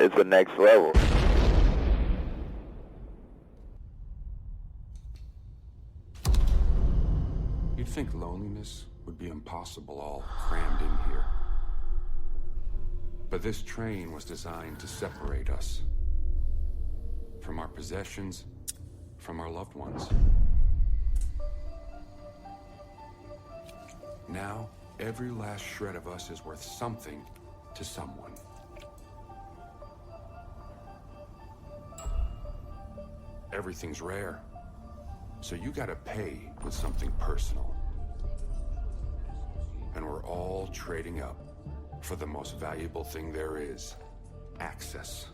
it's the next level. You'd think loneliness would be impossible all crammed in here. But this train was designed to separate us from our possessions, from our loved ones. Now, every last shred of us is worth something to someone. Everything's rare, so you gotta pay with something personal. And we're all trading up for the most valuable thing there is: access.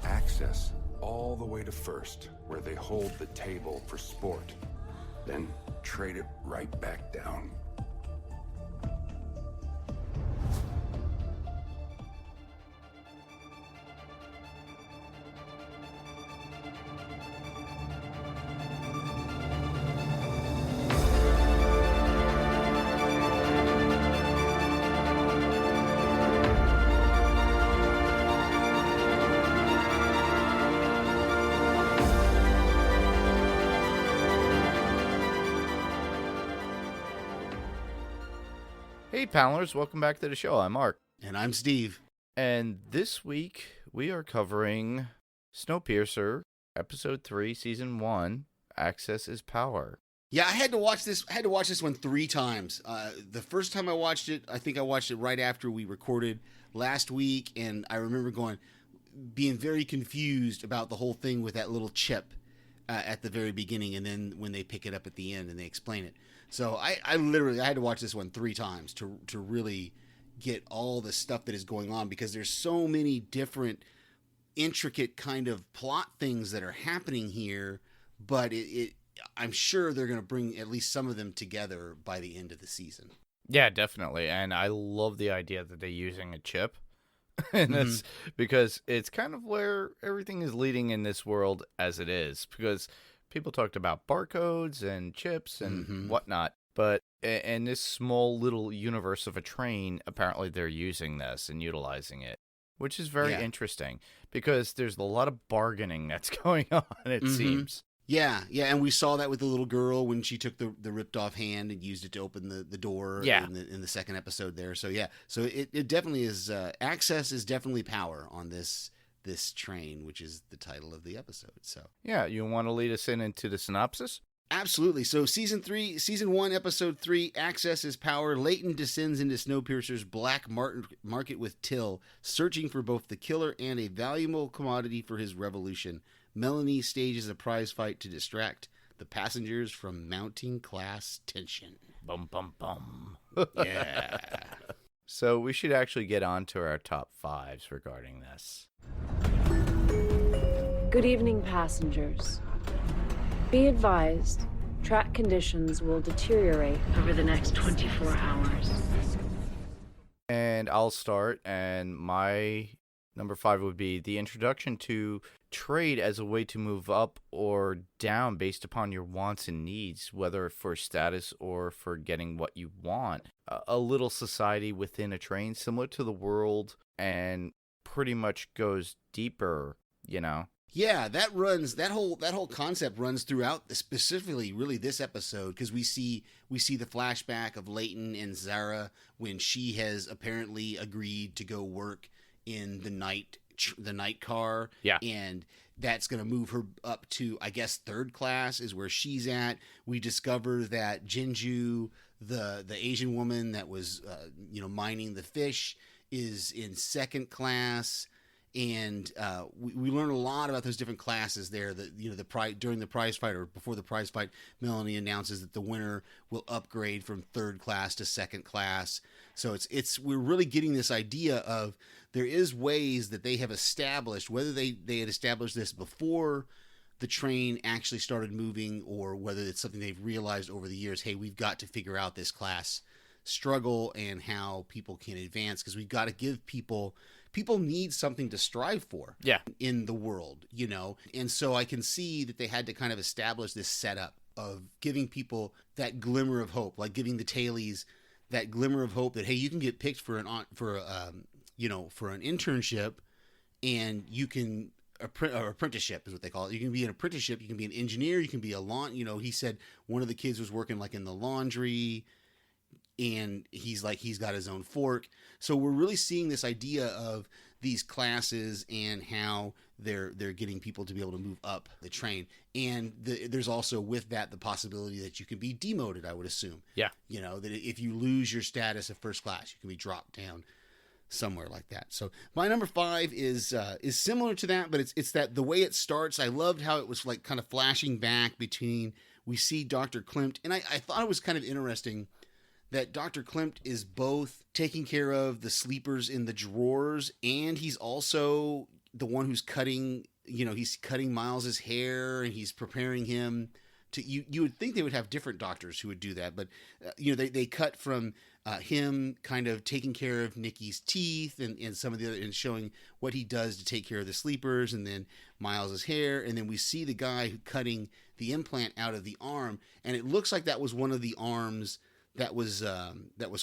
Access all the way to first, where they hold the table for sport, then trade it right back down. Hey, panelers, welcome back to the show. I'm Mark. And I'm Steve. And this week, we are covering Snowpiercer, Episode 3, Season 1, Access is Power. Yeah, I had to watch this one 3 times. The first time I watched it, I think I watched it right after we recorded last week, and I remember being very confused about the whole thing with that little chip at the very beginning, and then when they pick it up at the end and they explain it. So I literally had to watch this one 3 times to really get all the stuff that is going on, because there's so many different intricate kind of plot things that are happening here, but I'm sure they're going to bring at least some of them together by the end of the season. Yeah, definitely. And I love the idea that they're using a chip. And that's because it's kind of where everything is leading in this world as it is, because people talked about barcodes and chips and whatnot, but in this small little universe of a train, apparently they're using this and utilizing it, which is very interesting, because there's a lot of bargaining that's going on, it seems. Yeah, and we saw that with the little girl when she took the ripped off hand and used it to open the door in the second episode there. So so it definitely is, access is definitely power on this train, which is the title of the episode. So yeah, you want to lead us into the synopsis? Absolutely. So Season 1, Episode 3, Access is Power. Leighton descends into Snowpiercer's black market with Till, searching for both the killer and a valuable commodity for his revolution. Melanie stages a prize fight to distract the passengers from mounting class tension. Bum, bum, bum. Yeah. So we should actually get on to our top 5s regarding this. Good evening, passengers. Be advised, track conditions will deteriorate over the next 24 hours. And I'll start, and my number 5 would be the introduction to trade as a way to move up or down based upon your wants and needs, whether for status or for getting what you want. A little society within a train, similar to the world, and pretty much goes deeper, you know? Yeah, that whole concept runs throughout, specifically really this episode, because we see the flashback of Leighton and Zara when she has apparently agreed to go work in the night car. Yeah. And that's going to move her up to, I guess, 3rd class is where she's at. We discover that Jinju, the Asian woman that was mining the fish, is in 2nd class. And we learn a lot about those different classes there. That during the prize fight, or before the prize fight, Melanie announces that the winner will upgrade from 3rd class to 2nd class. So we're really getting this idea of there is ways that they have established, whether they had established this before the train actually started moving, or whether it's something they've realized over the years. Hey, we've got to figure out this class struggle and how people can advance, because we've got to give people need something to strive for in the world, and so I can see that they had to kind of establish this setup of giving people that glimmer of hope, like giving the tailies that glimmer of hope that, hey, you can get picked for for an internship, and you can or apprenticeship is what they call it. You can be an apprenticeship, you can be an engineer, you can be a he said one of the kids was working like in the laundry, and he's got his own fork. So we're really seeing this idea of these classes and how they're getting people to be able to move up the train. And there's also with that the possibility that you can be demoted, I would assume. Yeah. That if you lose your status of first class, you can be dropped down somewhere like that. So my number 5 is similar to that, but it's that the way it starts. I loved how it was like kind of flashing back between, we see Dr. Klimt, and I thought it was kind of interesting that Dr. Klimt is both taking care of the sleepers in the drawers, and he's also the one who's cutting, he's cutting Miles's hair, and he's preparing him to, you would think they would have different doctors who would do that, but they cut from him kind of taking care of Nikki's teeth and some of the other, and showing what he does to take care of the sleepers, and then Miles's hair, and then we see the guy cutting the implant out of the arm, and it looks like that was one of the arms that was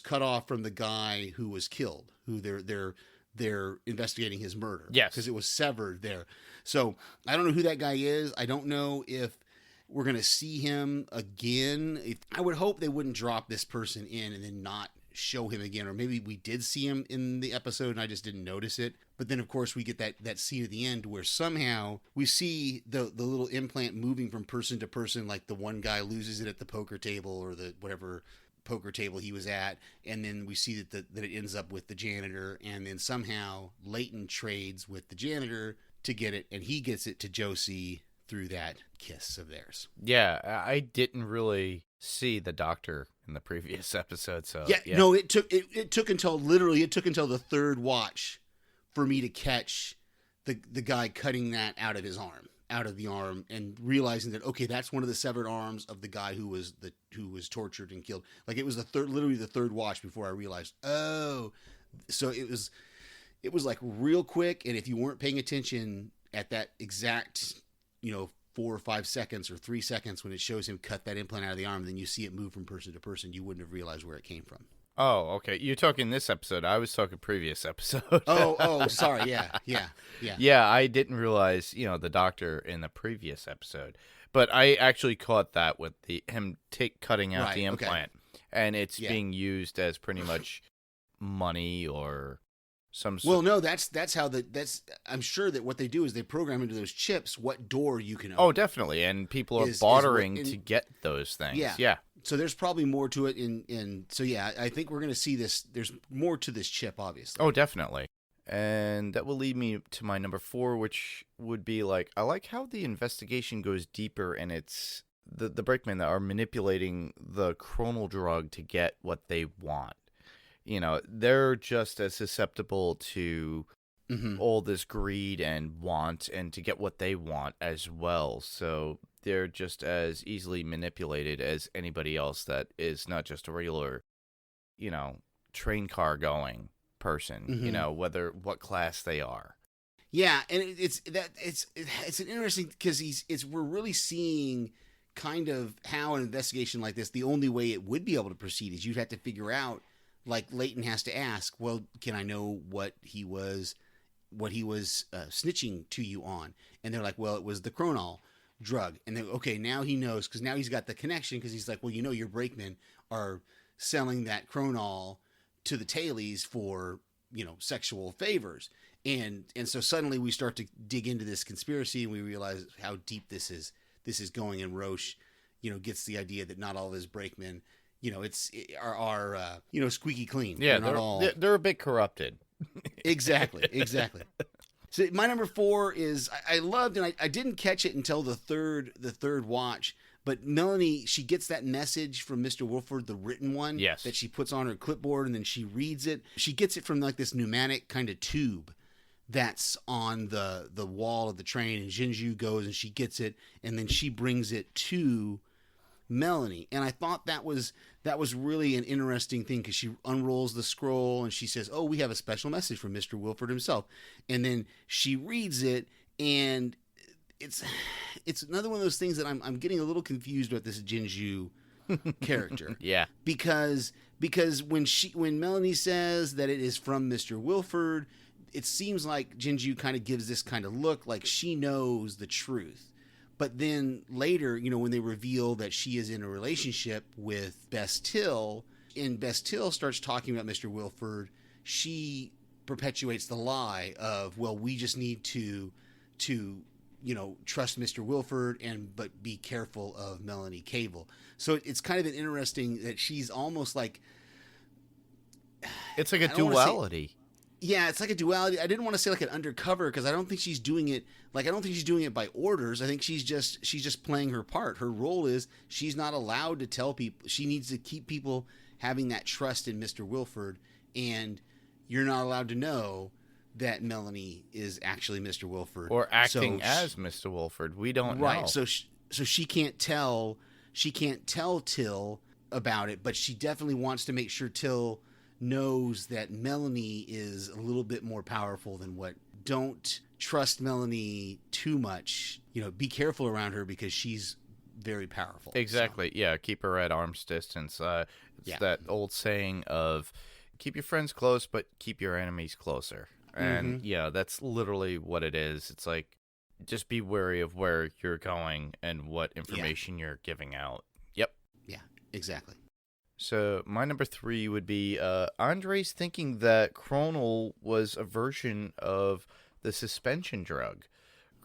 cut off from the guy who was killed, who they're investigating his murder. Yes, because it was severed there. So I don't know who that guy is. I don't know if we're gonna see him again. I would hope they wouldn't drop this person in and then not show him again, or maybe we did see him in the episode and I just didn't notice it. But then of course we get that scene at the end where somehow we see the little implant moving from person to person, like the one guy loses it at the poker table or the whatever poker table he was at, and then we see that it ends up with the janitor, and then somehow Leighton trades with the janitor to get it, and he gets it to Josie through that kiss of theirs. Yeah, I didn't really see the doctor in the previous episode, so yeah. No, it took until the third watch for me to catch the guy cutting that out of the arm, and realizing that, okay, that's one of the severed arms of the guy who was tortured and killed. Like, it was literally the third watch before I realized, oh, so it was like real quick. And if you weren't paying attention at that exact, 4 or 5 seconds or 3 seconds when it shows him cut that implant out of the arm, then you see it move from person to person, you wouldn't have realized where it came from. Oh, okay. You're talking this episode. I was talking previous episode. oh, sorry. Yeah. Yeah, I didn't realize, the doctor in the previous episode. But I actually caught that with him cutting out the implant. Okay. And it's being used as pretty much money or some sort. Well, no, that's how I'm sure that what they do is they program into those chips what door you can open. Oh, definitely. And people are bartering to get those things. Yeah. So there's probably more to it, so yeah, I think we're going to see this. There's more to this chip, obviously. Oh, definitely. And that will lead me to my number 4, which would be I like how the investigation goes deeper, and it's the brakemen that are manipulating the chronal drug to get what they want. They're just as susceptible to all this greed and want, and to get what they want as well. So they're just as easily manipulated as anybody else that is not just a regular, train car going person, what class they are. Yeah, and it's an interesting, because we're really seeing kind of how an investigation like this, the only way it would be able to proceed is you'd have to figure out, like Leighton has to ask, well, can I know what he was snitching to you on? And they're like, well, it was the chronal drug. And then, okay, now he knows, because now he's got the connection, because he's like, well, your brakemen are selling that chronal to the tailies for, sexual favors. And so suddenly we start to dig into this conspiracy, and we realize how deep this is going. And Roche, gets the idea that not all of his brakemen, are squeaky clean. Yeah, they're a bit corrupted. Exactly. So my number 4 is, I loved, and I didn't catch it until the third watch, but Melanie, she gets that message from Mr. Wolford, the written one, yes, that she puts on her clipboard, and then she reads it. She gets it from like this pneumatic kind of tube that's on the wall of the train, and Jinju goes and she gets it, and then she brings it to Melanie. And I thought that was really an interesting thing, because she unrolls the scroll and she says, oh, we have a special message from Mr. Wilford himself. And then she reads it, and it's another one of those things that I'm getting a little confused with this Jinju character. Yeah. Because because when Melanie says that it is from Mr. Wilford, it seems like Jinju kind of gives this kind of look like she knows the truth. But then later, when they reveal that she is in a relationship with Bess Till, and Bess Till starts talking about Mr. Wilford, she perpetuates the lie of, well, we just need to trust Mr. Wilford but be careful of Melanie Cable. So it's kind of an interesting that she's almost like, it's like a duality. Yeah, it's like a duality. I didn't want to say like an undercover because I don't think she's doing it. Like, I don't think she's doing it by orders. I think she's just playing her part. Her role is she's not allowed to tell people. She needs to keep people having that trust in Mr. Wilford, and you're not allowed to know that Melanie is actually Mr. Wilford or acting as Mr. Wilford. We don't know. Right. So she can't tell. She can't tell Till about it, but she definitely wants to make sure Till knows that Melanie is a little bit more powerful than what. Don't trust Melanie too much. Be careful around her because she's very powerful. Exactly. So. Yeah. Keep her at arm's distance. It's that old saying of keep your friends close, but keep your enemies closer. And that's literally what it is. It's like, just be wary of where you're going and what information you're giving out. Yep. Yeah, exactly. So my number 3 would be Andre's thinking that Chronal was a version of the suspension drug.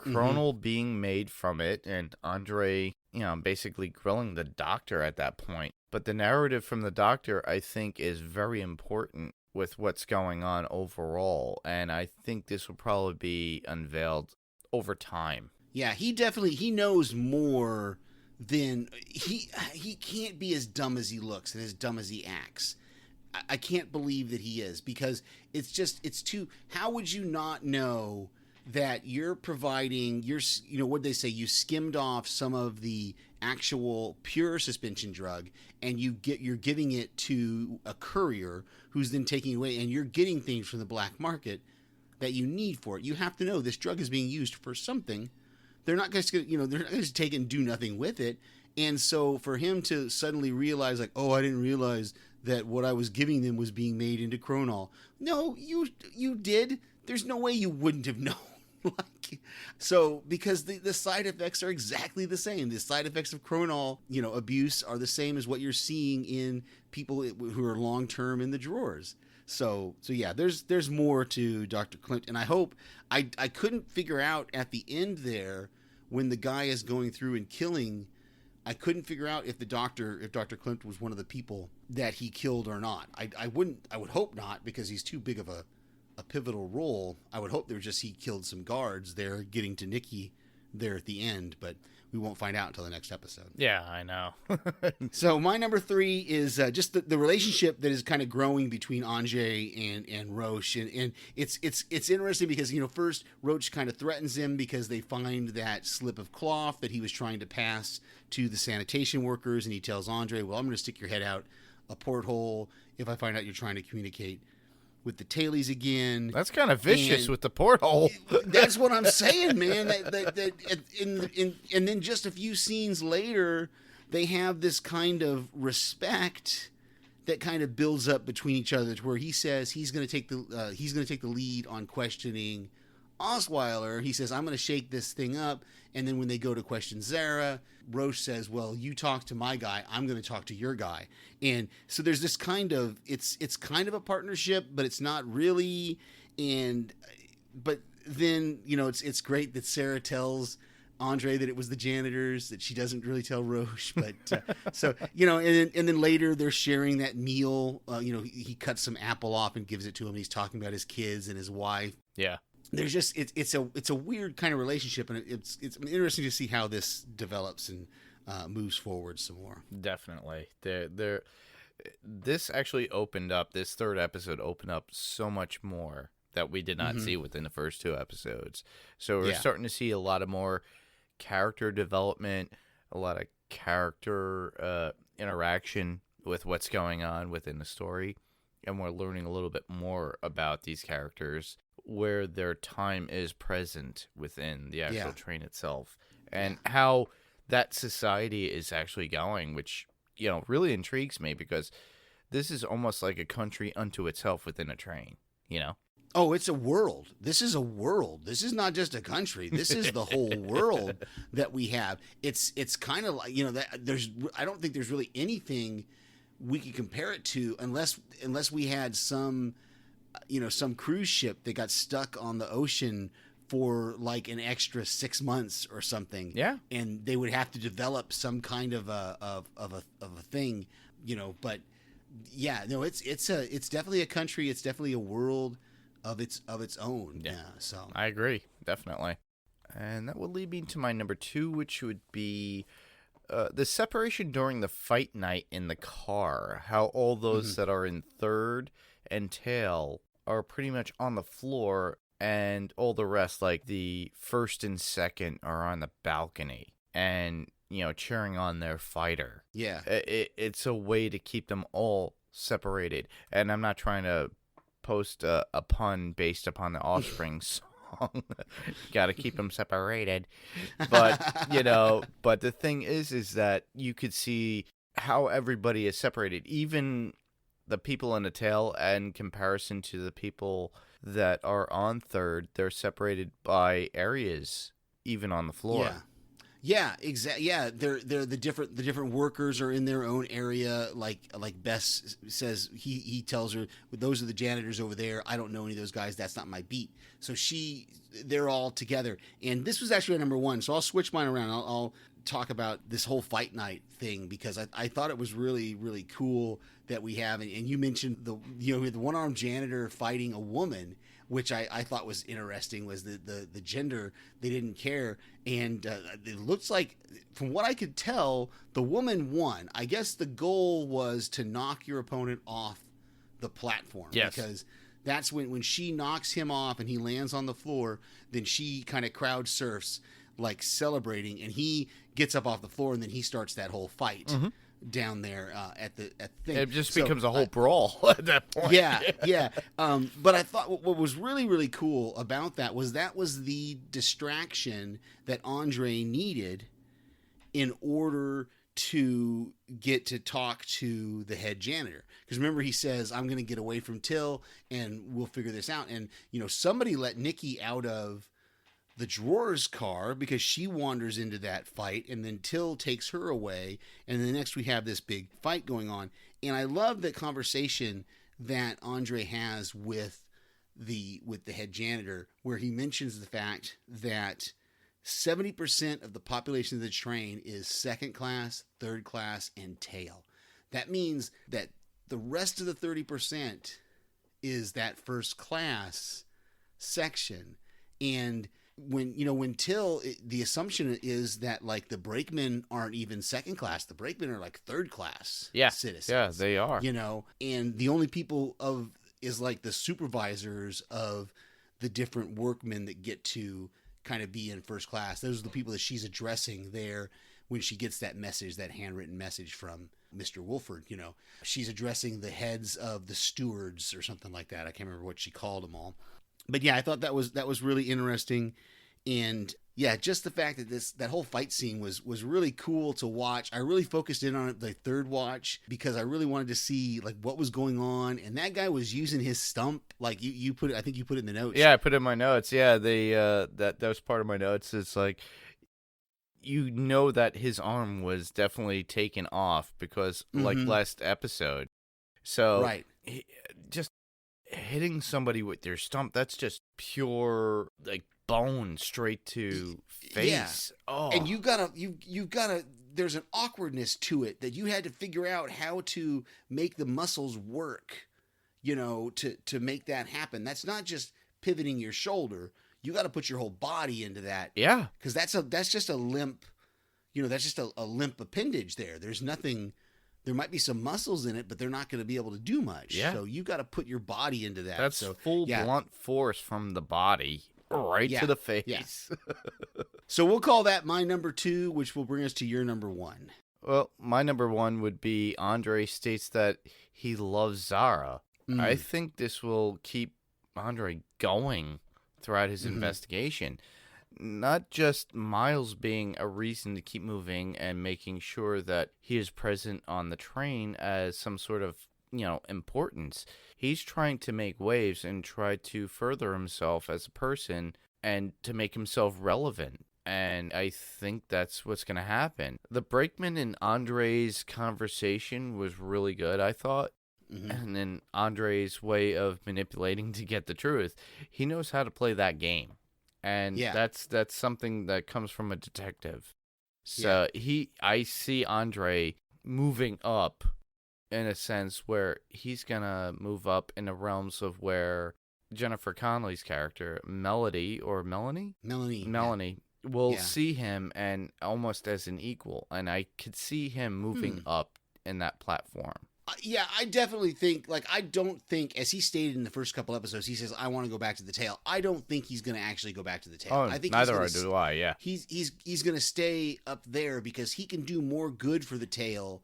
Chronal being made from it, and Andre, basically grilling the doctor at that point. But the narrative from the doctor, I think, is very important with what's going on overall, and I think this will probably be unveiled over time. Yeah, he knows more than he can't be as dumb as he looks and as dumb as he acts. I can't believe that he is, because it's too. How would you not know that you're providing what they say, you skimmed off some of the actual pure suspension drug and you're giving it to a courier who's then taking it away, and you're getting things from the black market that you need for it. You have to know this drug is being used for something. They're not going to they're not going to take it and do nothing with it. And so for him to suddenly realize, like, oh, I didn't realize that what I was giving them was being made into Chronal. No, you did. There's no way you wouldn't have known. Because the side effects are exactly the same. The side effects of Chronal, abuse are the same as what you're seeing in people who are long term in the drawers. So yeah, there's more to Dr. Klimt, and I hope I couldn't figure out at the end there when the guy is going through and killing. I couldn't figure out if Dr. Klimt was one of the people that he killed or not. I would hope not, because he's too big of a pivotal role. I would hope he killed some guards there getting to Nikki there at the end, but we won't find out until the next episode. Yeah, I know. So my number 3 is just the relationship that is kind of growing between Anjay and Roche, and it's interesting because first Roche kind of threatens him because they find that slip of cloth that he was trying to pass to the sanitation workers, and he tells Andre, well, I'm going to stick your head out a porthole if I find out you're trying to communicate with the tailies again. That's kind of vicious with the porthole. That's what I'm saying, man. And then just a few scenes later, they have this kind of respect that kind of builds up between each other, to where he says he's going to take the lead on questioning Osweiler. He says, I'm going to shake this thing up. And then when they go to question Zara, Roche says, well, you talk to my guy, I'm going to talk to your guy. And so there's this kind of, it's kind of a partnership, but it's not really. But then, it's great that Sarah tells Andre that it was the janitors, that she doesn't really tell Roche. But and then later they're sharing that meal. He cuts some apple off and gives it to him. He's talking about his kids and his wife. Yeah. There's just it's a weird kind of relationship, and it's interesting to see how this develops and moves forward some more. Definitely, this actually opened up. This third episode opened up so much more that we did not see within the first 2 episodes. So we're starting to see a lot of more character development, a lot of character interaction with what's going on within the story, and we're learning a little bit more about these characters, where their time is present within the actual train itself, and how that society is actually going, which really intrigues me, because this is almost like a country unto itself within a train, you know? Oh, it's a world. This is a world. This is not just a country. This is the whole world that we have. It's kind of like, that I don't think there's really anything we could compare it to unless we had some cruise ship that got stuck on the ocean for like an extra 6 months or something. Yeah. And they would have to develop some kind of a thing, but yeah, no, it's definitely a country. It's definitely a world of its own. Yeah. So I agree, definitely. And that would lead me to my number 2, which would be the separation during the fight night in the car. How all those that are in third and tail are pretty much on the floor, and all the rest, like the first and second, are on the balcony and, cheering on their fighter. yeah. It's a way to keep them all separated. And I'm not trying to post a pun based upon the Offspring song. Got to keep them separated. But, but the thing is that you could see how everybody is separated. Even the people in the tail, in comparison to the people that are on third, they're separated by areas, even on the floor. Yeah. Yeah, exactly. Yeah, they're the different workers are in their own area. Like Bess says, he tells her, those are the janitors over there. I don't know any of those guys. That's not my beat. So they're all together. And this was actually number 1. So I'll switch mine around. I'll talk about this whole fight night thing because I thought it was really, really cool that we have. And you mentioned the one-armed janitor fighting a woman, which I thought was interesting, was the gender. They didn't care. And it looks like, from what I could tell, the woman won. I guess the goal was to knock your opponent off the platform. Yes. Because that's when she knocks him off and he lands on the floor, then she kind of crowd surfs, like celebrating, and he gets up off the floor, and then he starts that whole fight down there at the thing. It just becomes a whole brawl at that point. Yeah. But I thought what was really, really cool about that was the distraction that Andre needed in order to get to talk to the head janitor. Because remember, he says, I'm going to get away from Till and we'll figure this out. And, somebody let Nikki out of the drawer's car because she wanders into that fight, and then Till takes her away, and then next we have this big fight going on. And I love the conversation that Andre has with the head janitor, where he mentions the fact that 70% of the population of the train is second class, third class, and tail. That means that the rest of the 30% is that first class section. And when Till, the assumption is that like the brakemen aren't even second class. The brakemen are like third class citizens. Yeah, they are. And the only people is like the supervisors of the different workmen that get to kind of be in first class. Those are the people that she's addressing there when she gets that message, that handwritten message from Mr. Wolford. She's addressing the heads of the stewards or something like that. I can't remember what she called them all. But yeah, I thought that was really interesting. And yeah, just the fact that that whole fight scene was really cool to watch. I really focused in on it the third watch because I really wanted to see like what was going on. And that guy was using his stump, like you put it. I think you put it in the notes. Yeah, I put it in my notes. Yeah, that was part of my notes. It's like, that his arm was definitely taken off because like last episode. So right, just hitting somebody with their stump, that's just pure like bone straight to face. Yeah. Oh. And you gotta there's an awkwardness to it that you had to figure out how to make the muscles work, to make that happen. That's not just pivoting your shoulder. You got to put your whole body into that. Yeah. Because that's just a limp, that's just a limp appendage there. There's nothing. There might be some muscles in it, but they're not going to be able to do much. Yeah. So you got to put your body into that. That's full blunt force from the body right to the face. Yeah. So we'll call that my number 2, which will bring us to your number 1. Well, my number 1 would be Andre states that he loves Zara. I think this will keep Andre going throughout his investigation. Not just Miles being a reason to keep moving and making sure that he is present on the train as some sort of importance. He's trying to make waves and try to further himself as a person and to make himself relevant. And I think that's what's going to happen. The Brakeman and Andre's conversation was really good, I thought. Mm-hmm. And then Andre's way of manipulating to get the truth. He knows how to play that game. And that's something that comes from a detective. So I see Andre moving up in a sense where he's going to move up in the realms of where Jennifer Connelly's character, Melanie, will see him and almost as an equal. And I could see him moving up in that platform. Yeah, I definitely think, I don't think, as he stated in the first couple episodes, he says, I want to go back to the tail. I don't think he's going to actually go back to the tail. Oh, I think neither do I, yeah. He's going to stay up there because he can do more good for the tail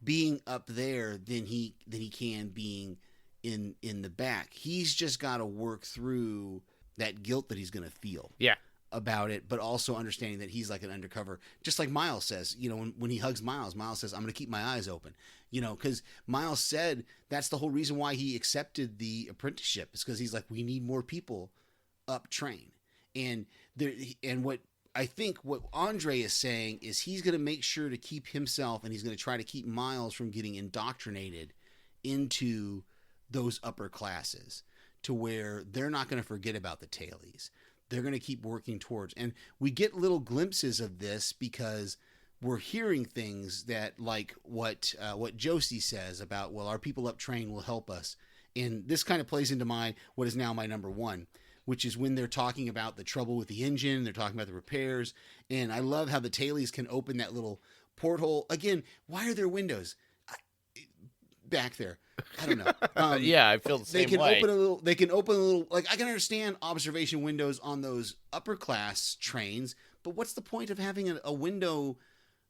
being up there than he can being in the back. He's just got to work through that guilt that he's going to feel. Yeah. About it, but also understanding that he's like an undercover, just like Miles says, when he hugs Miles says, I'm going to keep my eyes open, because Miles said that's the whole reason why he accepted the apprenticeship, is because he's like, we need more people up train. And what I think what Andre is saying is he's going to make sure to keep himself, and he's going to try to keep Miles from getting indoctrinated into those upper classes to where they're not going to forget about the tailies. They're going to keep working towards. And we get little glimpses of this because we're hearing things that, like what Josie says about, well, our people up train will help us. And this kind of plays into what is now my number one, which is when they're talking about the trouble with the engine, they're talking about the repairs. And I love how the tailies can open that little porthole. Again, why are there windows back there? I don't know. Yeah, I feel the same way. They can open a little. Like, I can understand observation windows on those upper class trains, but what's the point of having a window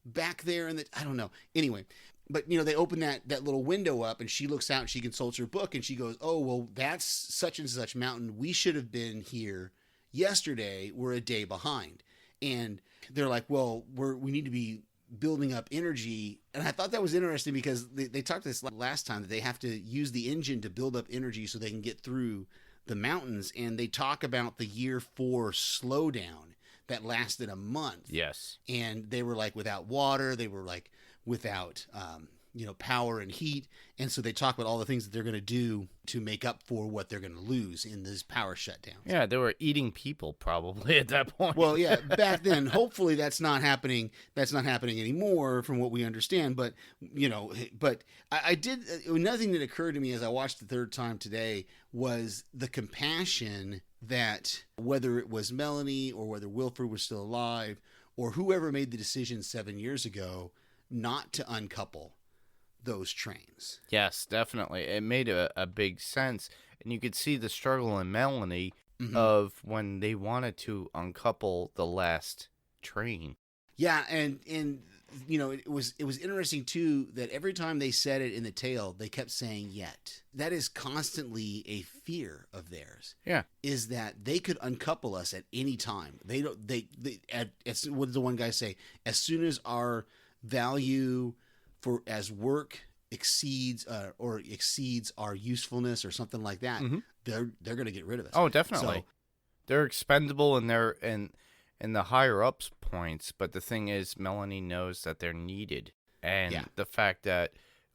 back there? I don't know. Anyway, but they open that little window up, and she looks out and she consults her book, and she goes, "Oh, well, that's such and such mountain. We should have been here yesterday. We're a day behind." And they're like, "Well, we need to be building up energy." And I thought that was interesting because they talked this last time, that they have to use the engine to build up energy so they can get through the mountains. And they talk about the year 4 slowdown that lasted a month. Yes. And they were like without water. They were like without, power and heat. And so they talk about all the things that they're going to do to make up for what they're going to lose in these power shutdowns. Yeah, they were eating people probably at that point. Well, yeah, back then. Hopefully that's not happening. That's not happening anymore from what we understand. But, I did, another thing that occurred to me as I watched the third time today was the compassion that, whether it was Melanie or whether Wilford was still alive or whoever made the decision 7 years ago not to uncouple those trains. Yes, definitely. It made a big sense. And you could see the struggle in Melanie of when they wanted to uncouple the last train. Yeah, and it was interesting too that every time they said it in the tale, they kept saying yet. That is constantly a fear of theirs. Yeah. Is that they could uncouple us at any time. They don't what did the one guy say? As soon as our value for as work exceeds our usefulness or something like that, they're going to get rid of us. Oh, definitely. So, they're expendable and they're in the higher ups points, but the thing is Melanie knows that they're needed. And the fact that,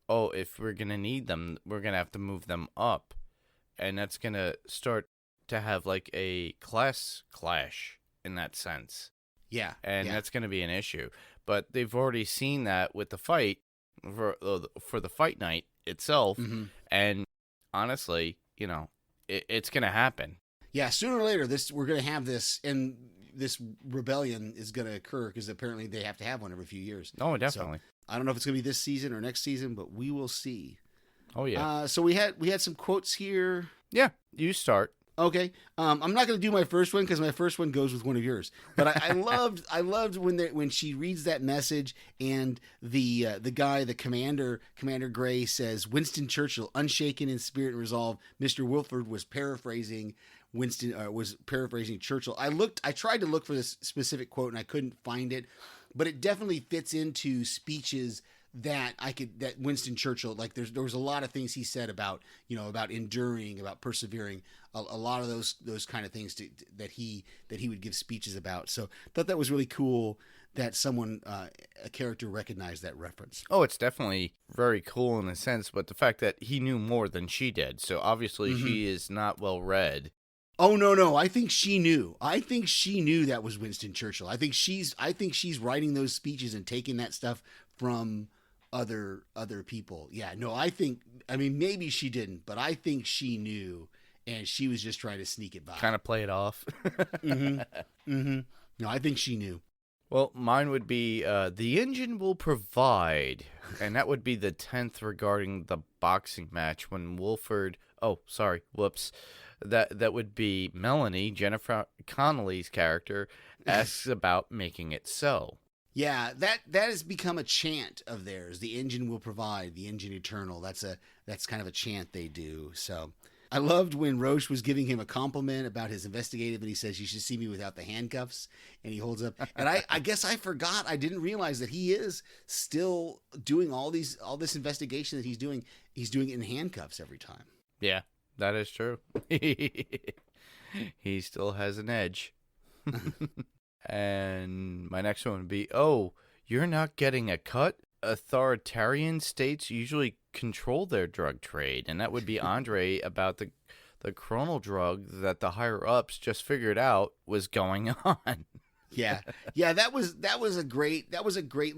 if we're going to need them, we're going to have to move them up. And that's going to start to have like a class clash in that sense. Yeah. And that's going to be an issue. But they've already seen that with the fight for the fight night itself. And honestly, it's going to happen. Yeah, sooner or later, we're going to have this, and this rebellion is going to occur because apparently they have to have one every few years. Oh, definitely. So, I don't know if it's going to be this season or next season, but we will see. Oh, yeah. So we had some quotes here. Yeah, you start. Okay. I'm not going to do my first one because my first one goes with one of yours. But I loved when she reads that message and the guy, the Commander Gray says, Winston Churchill, unshaken in spirit and resolve. Mr. Wilford was paraphrasing Churchill. I tried to look for this specific quote and I couldn't find it, but it definitely fits into speeches that Winston Churchill, like there was a lot of things he said about, about enduring, about persevering, a lot of those kind of things that he would give speeches about. So I thought that was really cool that someone, a character, recognized that reference. Oh, it's definitely very cool in a sense, but the fact that he knew more than she did, so obviously she is not well read. Oh no! I think she knew. I think she knew that was Winston Churchill. I think she's writing those speeches and taking that stuff from other people. Yeah, no, I mean, maybe she didn't, but I think she knew, and she was just trying to sneak it by. Kind of play it off. No, I think she knew. Well, mine would be the engine will provide, and that would be the 10th regarding the boxing match when Wolford. Oh, sorry, whoops. That would be Melanie, Jennifer Connelly's character, asks about making it so. Yeah, that has become a chant of theirs. The engine will provide, the engine eternal. That's kind of a chant they do. So I loved when Roche was giving him a compliment about his investigative, and he says, "You should see me without the handcuffs." And he holds up, and I guess I forgot. I didn't realize that he is still doing all this investigation that he's doing. He's doing it in handcuffs every time. Yeah, that is true. He still has an edge. And my next one would be, oh, you're not getting a cut? Authoritarian states usually control their drug trade. And that would be Andre about the chronal drug that the higher-ups just figured out was going on. Yeah, that was a great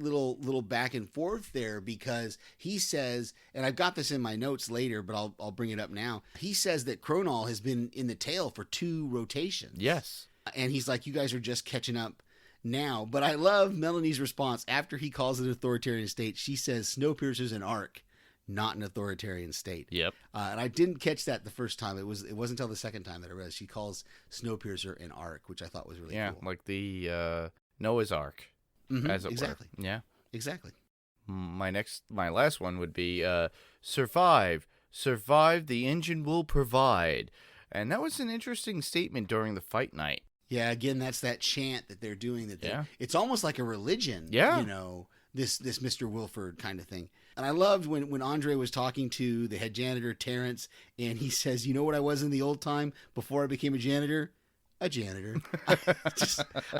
little back and forth there, because he says, and I've got this in my notes later, but I'll bring it up now. He says that Chronol has been in the tail for 2 rotations. Yes. And he's like, you guys are just catching up now. But I love Melanie's response after he calls it an authoritarian state. She says Snowpiercer's an arc, not an authoritarian state. Yep. And I didn't catch that the first time. It wasn't until the second time that I read it. She calls Snowpiercer an arc, which I thought was really cool. Yeah, like the Noah's Ark, as it exactly. were. Yeah. Exactly. My last one would be survive, the engine will provide. And that was an interesting statement during the fight night. Yeah, again, that's that chant that they're doing. Yeah. It's almost like a religion. Yeah. This Mr. Wilford kind of thing. And I loved when Andre was talking to the head janitor, Terrence, and he says, "You know what I was in the old time before I became a janitor? A janitor." I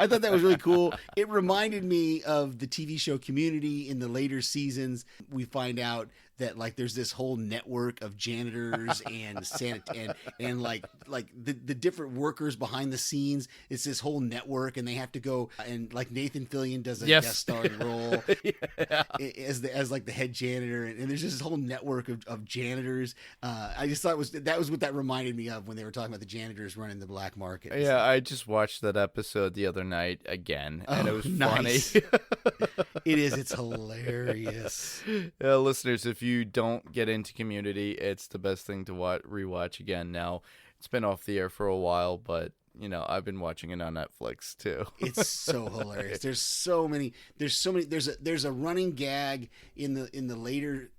thought that was really cool. It reminded me of the TV show Community. In the later seasons, we find out that like there's this whole network of janitors and and like the different workers behind the scenes. It's this whole network, and they have to go, and like Nathan Fillion does a guest starring role as like the head janitor, and there's just this whole network of janitors. I just thought that was what that reminded me of when they were talking about the janitors running the black market. Yeah, I just watched that episode the other night again, and it was nice. Funny. It is. It's hilarious. Listeners, if you don't get into Community, it's the best thing to rewatch again now. It's been off the air for a while, but I've been watching it on Netflix too. It's so hilarious. There's so many. There's a running gag in the later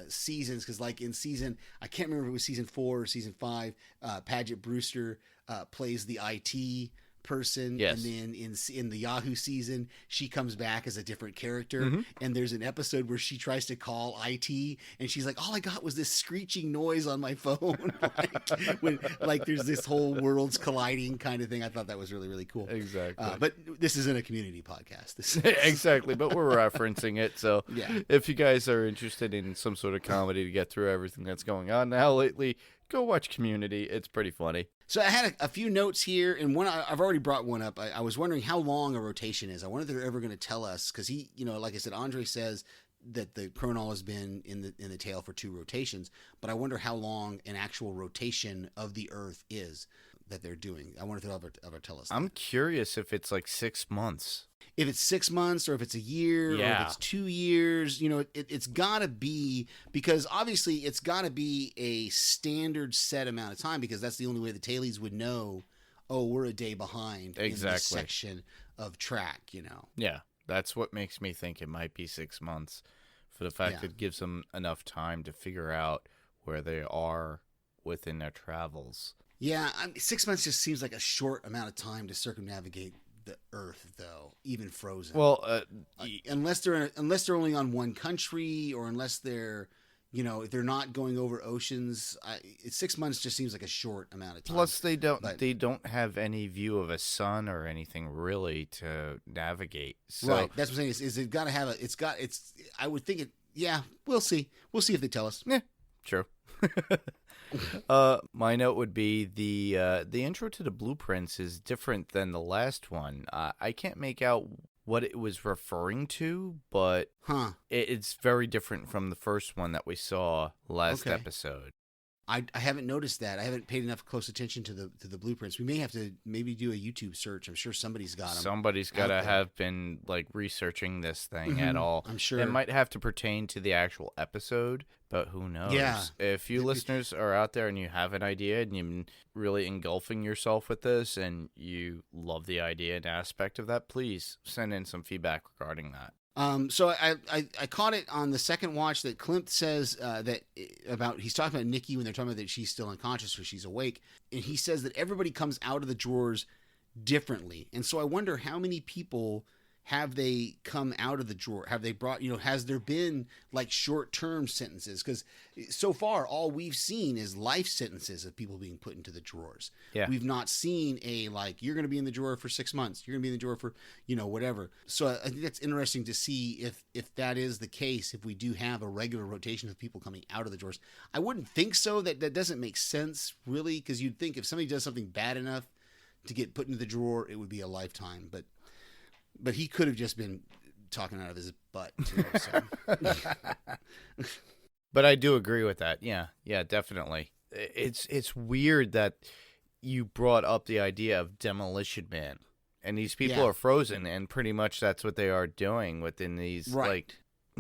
seasons, because like in season, I can't remember if it was season 4 or season 5. Paget Brewster plays the IT person, yes. And then in the Yahoo season, she comes back as a different character, and there's an episode where she tries to call IT, and she's like, all I got was this screeching noise on my phone. like there's this whole worlds colliding kind of thing. I thought that was really, really cool. Exactly. But this isn't a Community podcast. Exactly, but we're referencing it, so yeah. If you guys are interested in some sort of comedy to get through everything that's going on now lately, go watch Community. It's pretty funny. So I had a few notes here, and one I've already brought one up. I was wondering how long a rotation is. I wonder if they're ever going to tell us, because he, like I said, Andre says that the Chronol has been in the tail for 2 rotations, but I wonder how long an actual rotation of the Earth is that they're doing. I wonder if they'll ever tell us. I'm curious if it's like 6 months. If it's 6 months, or if it's a year, or if it's 2 years, it's got to be, because obviously it's got to be a standard set amount of time, because that's the only way the tailies would know, oh, we're a day behind in this section of track, Yeah, that's what makes me think it might be 6 months, for the fact that it gives them enough time to figure out where they are within their travels. Yeah, 6 months just seems like a short amount of time to circumnavigate the Earth though, even frozen. Well, Unless they're only on one country, or unless they're, if they're not going over oceans. 6 months just seems like a short amount of time. plus they don't have any view of a sun or anything really to navigate. So, right, that's what I'm saying. Is it got to have a? I would think it. Yeah, we'll see. We'll see if they tell us. yeah, true. My note would be the intro to the blueprints is different than the last one. I can't make out what it was referring to, but it's very different from the first one that we saw last episode. I haven't noticed that. I haven't paid enough close attention to the blueprints. We may have to do a YouTube search. I'm sure somebody's got them. Somebody's got to have been like researching this thing at all. I'm sure it might have to pertain to the actual episode, but who knows? Yeah. If you listeners are out there and you have an idea and you've been really engulfing yourself with this and you love the idea and aspect of that, please send in some feedback regarding that. So I caught it on the second watch that Klimt says he's talking about Nikki when they're talking about that she's still unconscious or she's awake, and he says that everybody comes out of the drawers differently, and so I wonder how many people have they come out of the drawer? Have they brought, has there been like short-term sentences? Because so far all we've seen is life sentences of people being put into the drawers. Yeah. We've not seen you're going to be in the drawer for 6 months. You're going to be in the drawer for, whatever. So I think that's interesting to see if that is the case, if we do have a regular rotation of people coming out of the drawers. I wouldn't think so. That doesn't make sense really, because you'd think if somebody does something bad enough to get put into the drawer, it would be a lifetime. But he could have just been talking out of his butt, too. So. But I do agree with that. Yeah, definitely. It's weird that you brought up the idea of Demolition Man, and these people are frozen, and pretty much that's what they are doing within these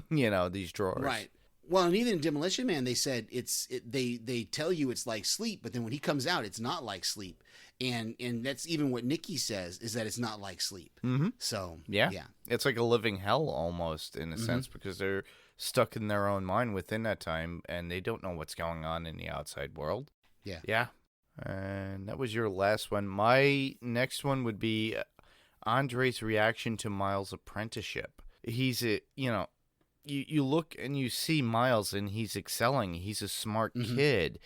these drawers. Right. Well, and even in Demolition Man, they said they tell you it's like sleep, but then when he comes out, it's not like sleep. And that's even what Nikki says, is that it's not like sleep. Mm-hmm. So yeah, it's like a living hell almost in a sense, because they're stuck in their own mind within that time, and they don't know what's going on in the outside world. Yeah. And that was your last one. My next one would be Andre's reaction to Miles' apprenticeship. He's you look and you see Miles, and he's excelling. He's a smart kid.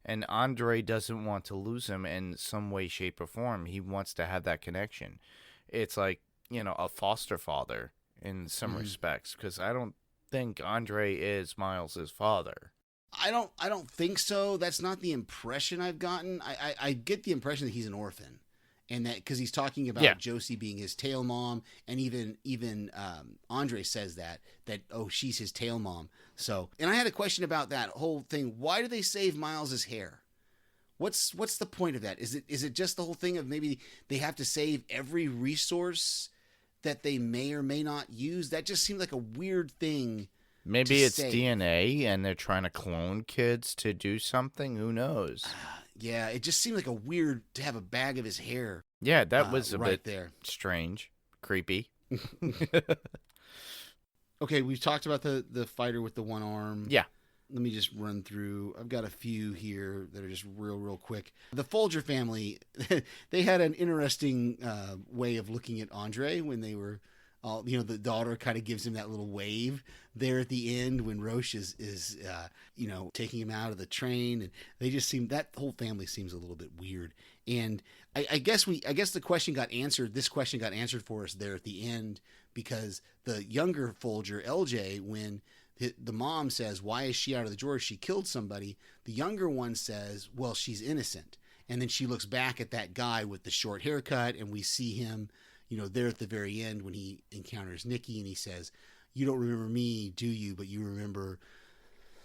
And Andre doesn't want to lose him in some way, shape, or form. He wants to have that connection. It's like, a foster father in some respects, because I don't think Andre is Miles's father. I don't think so. That's not the impression I've gotten. I get the impression that he's an orphan, and that because he's talking about Josie being his tail mom, and even Andre says that she's his tail mom. So, and I had a question about that whole thing. Why do they save Miles's hair? What's the point of that? Is it just the whole thing of maybe they have to save every resource that they may or may not use? That just seemed like a weird thing. Maybe it's DNA and they're trying to clone kids to do something. Who knows? Yeah, it just seemed like a weird to have a bag of his hair. Yeah, that was a right bit there. Strange, creepy. Okay, we've talked about the fighter with the one arm. Yeah. Let me just run through. I've got a few here that are just real quick. The Folger family, they had an interesting way of looking at Andre when they were, the daughter kind of gives him that little wave there at the end when Roche is taking him out of the train, and they just seem, that whole family seems a little bit weird. And I guess the question got answered. This question got answered for us there at the end, because the younger Folger, LJ, when the mom says, "Why is she out of the drawer? She killed somebody." The younger one says, "Well, she's innocent." And then she looks back at that guy with the short haircut, and we see him, there at the very end when he encounters Nikki, and he says, "You don't remember me, do you? But you remember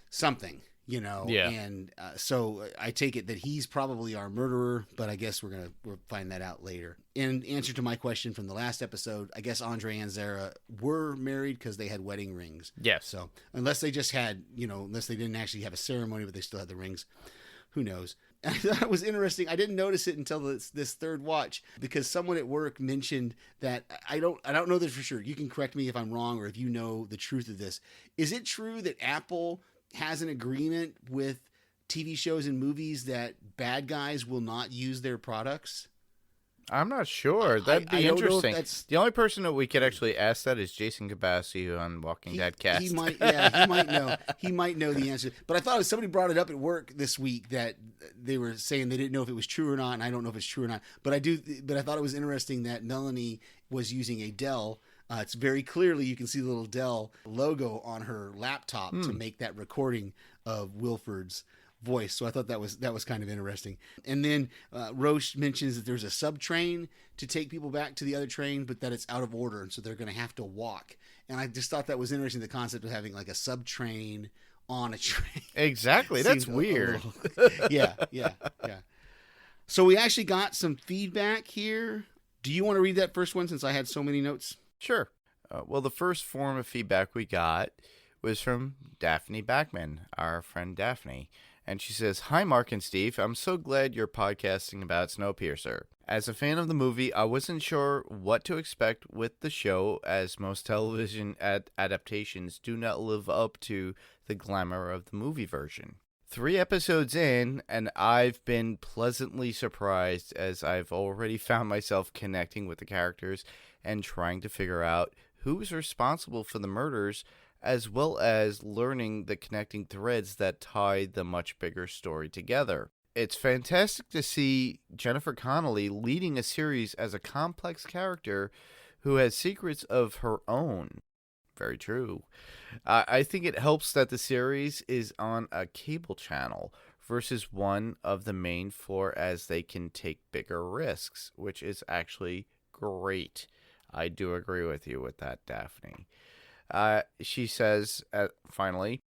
something." Yeah. And so I take it that he's probably our murderer, but I guess we'll find that out later. In answer to my question from the last episode, I guess Andre and Zara were married because they had wedding rings. Yes. So unless they just had, unless they didn't actually have a ceremony, but they still had the rings, who knows? I thought it was interesting. I didn't notice it until this third watch, because someone at work mentioned that I don't know this for sure. You can correct me if I'm wrong, or if you know the truth of this. Is it true that Apple has an agreement with TV shows and movies that bad guys will not use their products? I'm not sure. That'd be I don't know if interesting. that's- The only person that we could actually ask that is Jason Kabassi on Walking Dead cast. He might, yeah, he might know. He might know the answer. But I thought somebody brought it up at work this week that they were saying they didn't know if it was true or not, and I don't know if it's true or not. But I thought it was interesting that Melanie was using a Dell. It's very clearly you can see the little Dell logo on her laptop to make that recording of Wilford's voice. So I thought that was kind of interesting. And then Roche mentions that there's a sub train to take people back to the other train, but that it's out of order, and so they're going to have to walk. And I just thought that was interesting, the concept of having like a sub train on a train. Exactly. That's weird. Yeah. So we actually got some feedback here. Do you want to read that first one since I had so many notes? Sure. Well, the first form of feedback we got was from Daphne Backman, our friend Daphne. And she says, "Hi, Mark and Steve. I'm so glad you're podcasting about Snowpiercer. As a fan of the movie, I wasn't sure what to expect with the show, as most television adaptations do not live up to the glamour of the movie version. 3 episodes in, and I've been pleasantly surprised, as I've already found myself connecting with the characters and trying to figure out who's responsible for the murders, as well as learning the connecting threads that tie the much bigger story together. It's fantastic to see Jennifer Connelly leading a series as a complex character who has secrets of her own." Very true. I think it helps that the series is on a cable channel versus one of the main floor, as they can take bigger risks, which is actually great. I do agree with you with that, Daphne. She says, finally,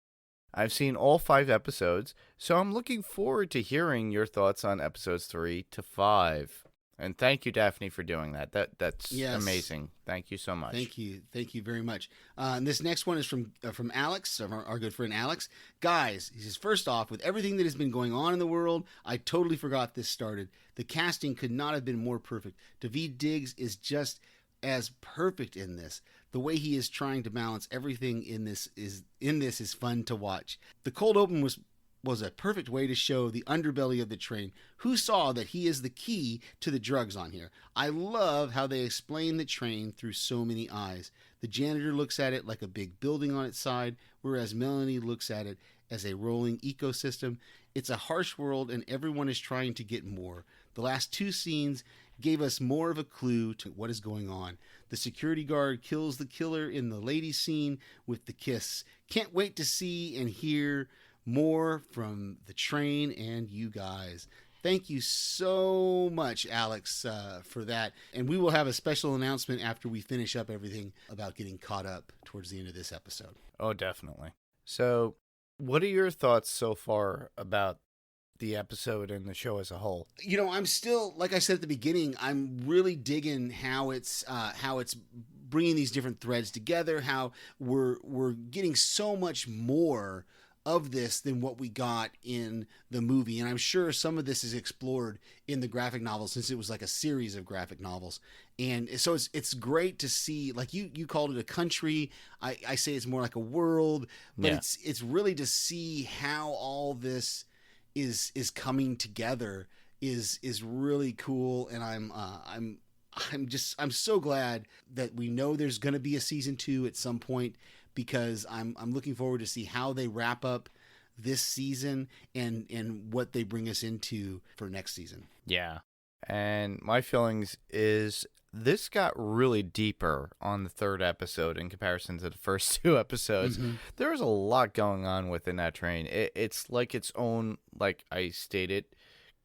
"I've seen all 5 episodes, so I'm looking forward to hearing your thoughts on episodes 3 to 5. And thank you, Daphne, for doing that. That's amazing. Thank you so much. Thank you very much. And this next one is from Alex, our good friend Alex. "Guys," he says, "first off, with everything that has been going on in the world, I totally forgot this started. The casting could not have been more perfect. Daveed Diggs is just as perfect in this. The way he is trying to balance everything in this is fun to watch. The cold open was a perfect way to show the underbelly of the train. Who saw that he is the key to the drugs on here? I love how they explain the train through so many eyes. The janitor looks at it like a big building on its side, whereas Melanie looks at it as a rolling ecosystem. It's a harsh world, and everyone is trying to get more. The last 2 scenes gave us more of a clue to what is going on. The security guard kills the killer in the ladies scene with the kiss. Can't wait to see and hear more from the train and you guys." Thank you so much, Alex, for that. And we will have a special announcement after we finish up everything about getting caught up towards the end of this episode. Oh, definitely. So, what are your thoughts so far about the episode and the show as a whole? You know, I'm still, like I said at the beginning, I'm really digging how it's bringing these different threads together, how we're getting so much more of this than what we got in the movie. And I'm sure some of this is explored in the graphic novel, since it was like a series of graphic novels. And so it's great to see, like you called it a country. I say it's more like a world, but Yeah. it's really to see how all this is coming together is really cool. And I'm so glad that we know there's going to be a season 2 at some point, because I'm looking forward to see how they wrap up this season and what they bring us into for next season. Yeah. And my feelings is this got really deeper on the 3rd episode in comparison to the first 2 episodes. Mm-hmm. There was a lot going on within that train. It's like its own, like I stated,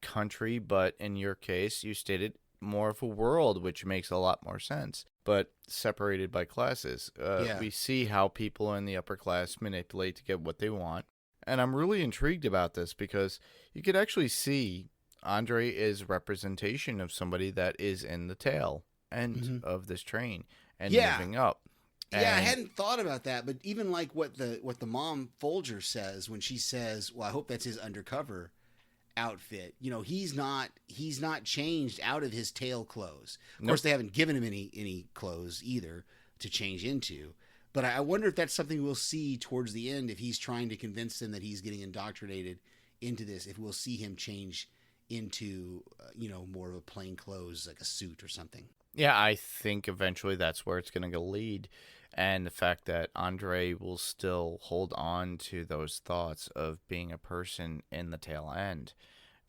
country, but in your case, you stated more of a world, which makes a lot more sense, but separated by classes. We see how people in the upper class manipulate to get what they want. And I'm really intrigued about this, because you could actually see Andre is representation of somebody that is in the tail end of this train and moving up. And I hadn't thought about that, but even like what the mom Folger says when she says, "Well, I hope that's his undercover outfit." You know, he's not changed out of his tail clothes. Of course, they haven't given him any clothes either to change into. But I wonder if that's something we'll see towards the end, if he's trying to convince them that he's getting indoctrinated into this, if we'll see him change into, more of a plain clothes, like a suit or something. Yeah, I think eventually that's where it's going to go lead. And the fact that Andre will still hold on to those thoughts of being a person in the tail end,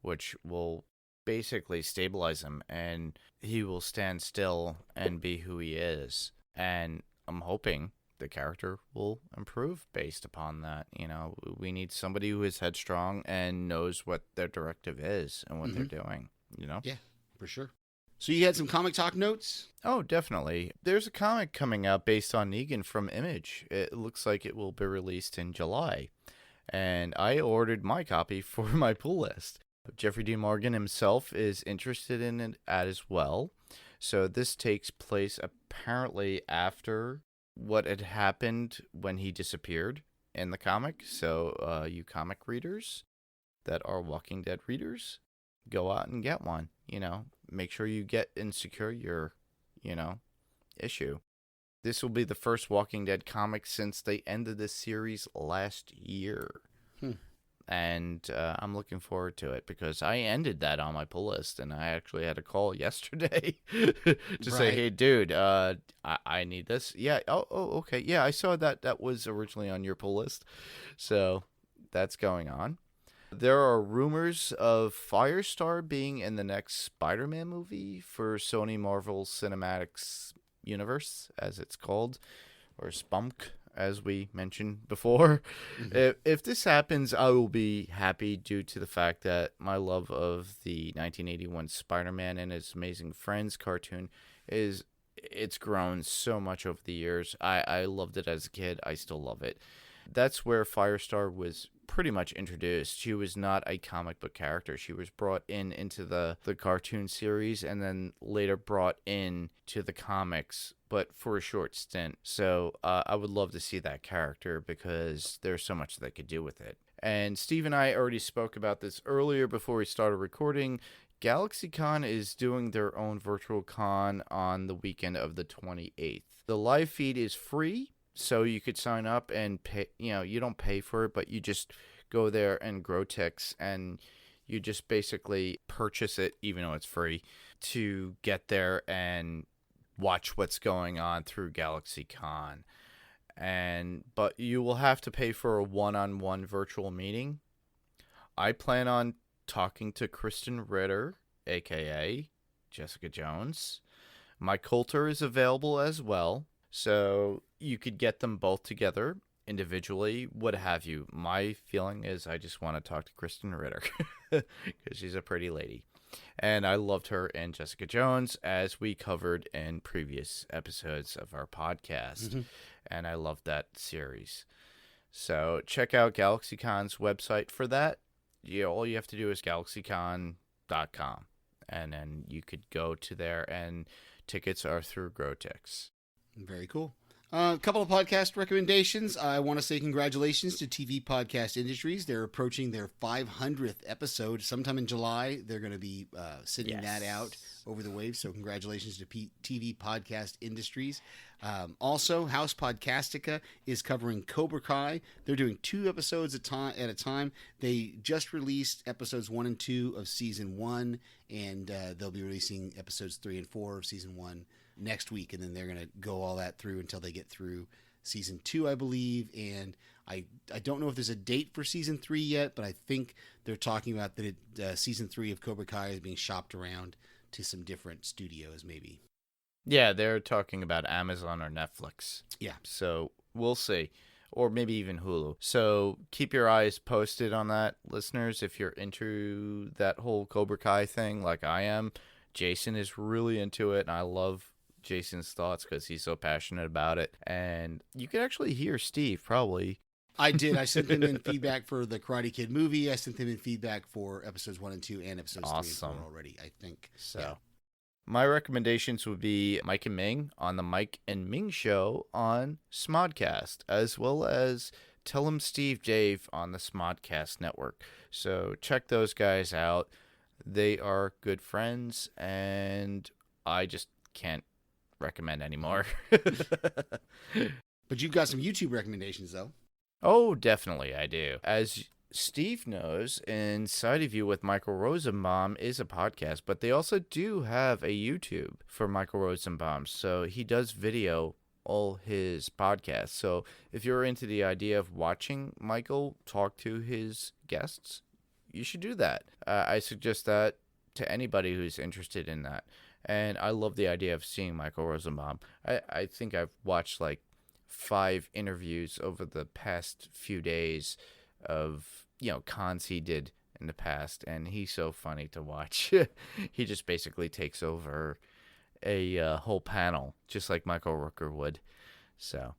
which will basically stabilize him, and he will stand still and be who he is. And I'm hoping the character will improve based upon that. We need somebody who is headstrong and knows what their directive is and what they're doing, Yeah, for sure. So you had some comic talk notes? Oh, definitely. There's a comic coming out based on Negan from Image. It looks like it will be released in July. And I ordered my copy for my pull list. Jeffrey Dean Morgan himself is interested in it as well. So this takes place apparently after what had happened when he disappeared in the comic. So you comic readers that are Walking Dead readers, go out and get one. Make sure you get and secure your, issue. This will be the first Walking Dead comic since they ended this series last year. And I'm looking forward to it because I ended that on my pull list, and I actually had a call yesterday to say, hey, dude, I need this. Yeah. Oh, okay. Yeah, I saw that was originally on your pull list. So that's going on. There are rumors of Firestar being in the next Spider-Man movie for Sony Marvel Cinematics Universe, as it's called, or Spunk, as we mentioned before. If this happens, I will be happy due to the fact that my love of the 1981 Spider-Man and His Amazing Friends cartoon it's grown so much over the years. I loved it as a kid. I still love it. That's where Firestar was pretty much introduced. She was not a comic book character. She was brought into the cartoon series and then later brought in to the comics, but for a short stint. So I would love to see that character because there's so much they could do with it. And Steve and I already spoke about this earlier before we started recording. GalaxyCon is doing their own virtual con on the weekend of the 28th. The live feed is free. So you could sign up and pay, you don't pay for it, but you just go there and grow ticks and you just basically purchase it, even though it's free, to get there and watch what's going on through GalaxyCon. But you will have to pay for a one-on-one virtual meeting. I plan on talking to Kristen Ritter, aka Jessica Jones. Mike Coulter is available as well. So you could get them both together individually, what have you. My feeling is I just want to talk to Kristen Ritter because she's a pretty lady. And I loved her in Jessica Jones, as we covered in previous episodes of our podcast. And I loved that series. So check out GalaxyCon's website for that. All you have to do is galaxycon.com. And then you could go to there, and tickets are through GrowTix. Very cool. A couple of podcast recommendations. I want to say congratulations to TV Podcast Industries. They're approaching their 500th episode. Sometime in July, they're going to be sending that out over the waves. So congratulations to TV Podcast Industries. Also, House Podcastica is covering Cobra Kai. They're doing 2 episodes at a time. They just released episodes 1 and 2 of season 1, and they'll be releasing episodes 3 and 4 of season 1 next week, and then they're going to go all that through until they get through season 2, I believe. And I don't know if there's a date for season 3 yet, but I think they're talking about that season 3 of Cobra Kai is being shopped around to some different studios, maybe. Yeah, they're talking about Amazon or Netflix. Yeah. So we'll see. Or maybe even Hulu. So keep your eyes posted on that, listeners, if you're into that whole Cobra Kai thing like I am. Jason is really into it, and I love Jason's thoughts because he's so passionate about it. And you could actually hear Steve probably. I did. I sent them in feedback for the Karate Kid movie. I sent them in feedback for episodes 1 and 2 and episodes 3 and 4 already, I think. So yeah. My recommendations would be Mike and Ming on the Mike and Ming Show on Smodcast, as well as Tell 'em Steve Dave on the Smodcast Network. So check those guys out. They are good friends, and I just can't recommend anymore. But you've got some YouTube recommendations, though. Oh, definitely I do. As Steve knows, Inside of You with Michael Rosenbaum is a podcast, but they also do have a YouTube for Michael Rosenbaum. So he does video all his podcasts. So if you're into the idea of watching Michael talk to his guests, you should do that. I suggest that to anybody who's interested in that. And I love the idea of seeing Michael Rosenbaum. I think I've watched like 5 interviews over the past few days of, cons he did in the past, and he's so funny to watch. He just basically takes over a whole panel, just like Michael Rooker would. So,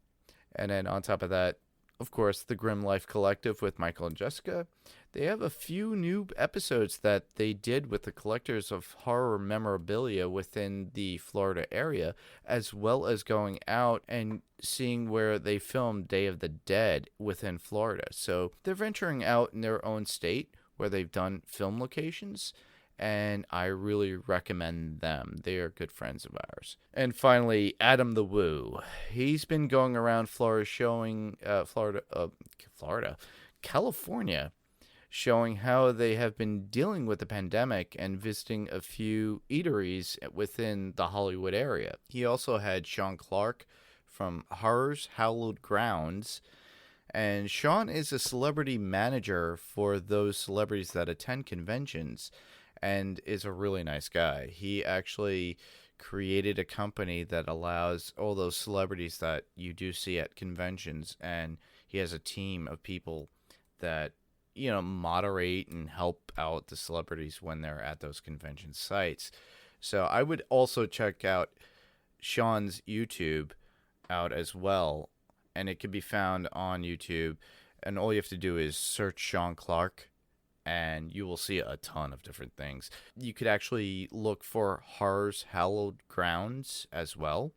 and then on top of that, of course, the Grim Life Collective with Michael and Jessica. They have a few new episodes that they did with the collectors of horror memorabilia within the Florida area, as well as going out and seeing where they filmed Day of the Dead within Florida. So they're venturing out in their own state where they've done film locations, and I really recommend them. They are good friends of ours. And finally, Adam the Woo. He's been going around Florida showing California, showing how they have been dealing with the pandemic and visiting a few eateries within the Hollywood area. He also had Sean Clark from Horror's Hallowed Grounds. And Sean is a celebrity manager for those celebrities that attend conventions and is a really nice guy. He actually created a company that allows all those celebrities that you do see at conventions, and he has a team of people that, moderate and help out the celebrities when they're at those convention sites. So I would also check out Sean's YouTube out as well, and it can be found on YouTube, and all you have to do is search Sean Clark, and you will see a ton of different things. You could actually look for Horror's Hallowed Grounds as well,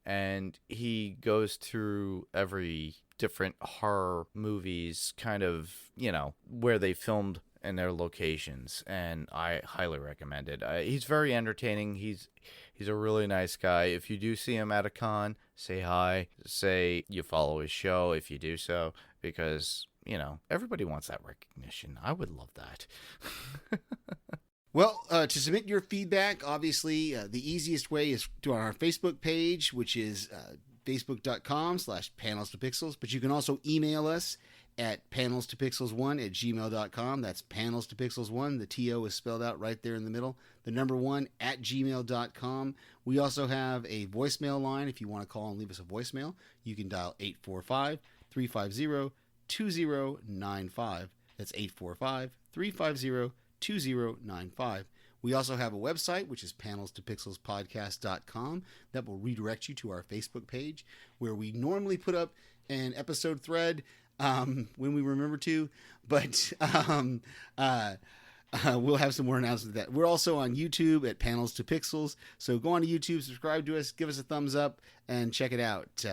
and he goes through every different horror movies, kind of, where they filmed in their locations, and I highly recommend it. He's very entertaining. He's a really nice guy. If you do see him at a con, say hi, say you follow his show if you do so, because everybody wants that recognition. I would love that. Well, to submit your feedback, obviously, the easiest way is to our Facebook page, which is facebook.com/panelstopixels. But you can also email us at panelstopixels1@gmail.com. That's panelstopixels1. The TO is spelled out right there in the middle. The number 1 @gmail.com. We also have a voicemail line. If you want to call and leave us a voicemail, you can dial 845-350-2095. That's 845-350-2095. We also have a website, which is panelstopixelspodcast.com, that will redirect you to our Facebook page, where we normally put up an episode thread when we remember to, but we'll have some more announcements of that. We're also on YouTube at Panels to Pixels, so go on to YouTube, subscribe to us, give us a thumbs up, and check it out.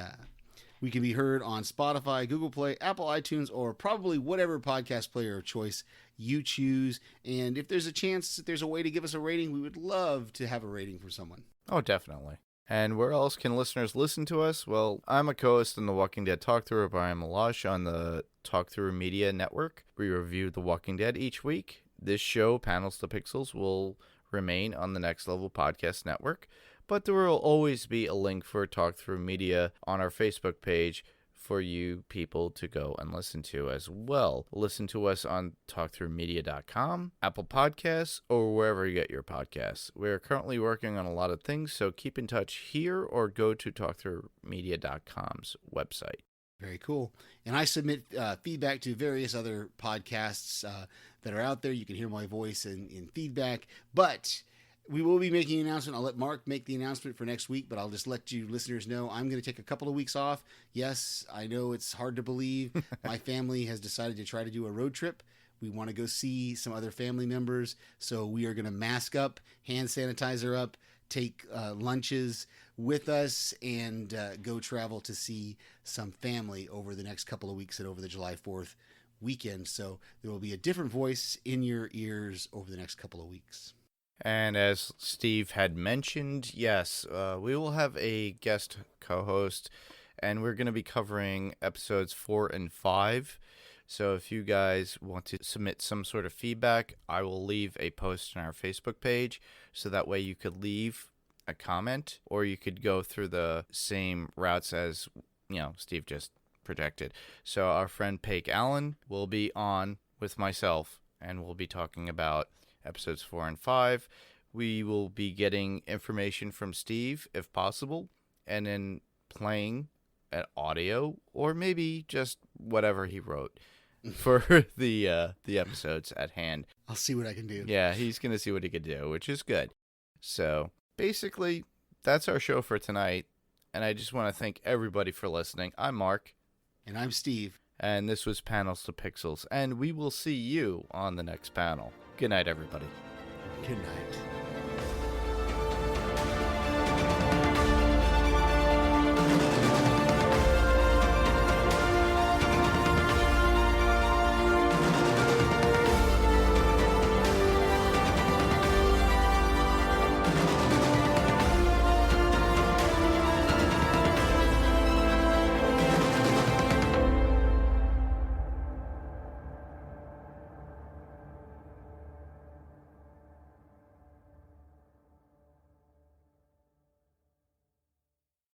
We can be heard on Spotify, Google Play, Apple iTunes, or probably whatever podcast player of choice you choose. And if there's a chance, if there's a way to give us a rating, we would love to have a rating from someone. Oh, definitely. And where else can listeners listen to us? Well, I'm a co-host on the Walking Dead Talk Through, Brian Malash, on the Talk Through Media Network. We review The Walking Dead each week. This show, Panels to Pixels, will remain on the Next Level Podcast Network, but there will always be a link for Talk Through Media on our Facebook page for you people to go and listen to as well. Listen to us on talkthroughmedia.com, Apple Podcasts, or wherever you get your podcasts. We're currently working on a lot of things, so keep in touch here or go to talkthroughmedia.com's website. Very cool. And I submit feedback to various other podcasts that are out there. You can hear my voice in feedback, but we will be making an announcement. I'll let Mark make the announcement for next week, but I'll just let you listeners know I'm going to take a couple of weeks off. Yes, I know it's hard to believe. My family has decided to try to do a road trip. We want to go see some other family members, so we are going to mask up, hand sanitizer up, take lunches with us, and go travel to see some family over the next couple of weeks and over the July 4th weekend. So there will be a different voice in your ears over the next couple of weeks. And as Steve had mentioned, yes, we will have a guest co-host, and we're going to be covering episodes 4 and 5. So if you guys want to submit some sort of feedback, I will leave a post on our Facebook page, so that way you could leave a comment, or you could go through the same routes as, Steve just projected. So our friend Paige Allen will be on with myself, and we'll be talking about episodes 4 and 5. We will be getting information from Steve, if possible, and then playing an audio, or maybe just whatever he wrote for the episodes at hand. I'll see what I can do. Yeah, he's going to see what he can do, which is good. So basically, that's our show for tonight. And I just want to thank everybody for listening. I'm Mark. And I'm Steve. And this was Panels to Pixels. And we will see you on the next panel. Good night, everybody. Good night.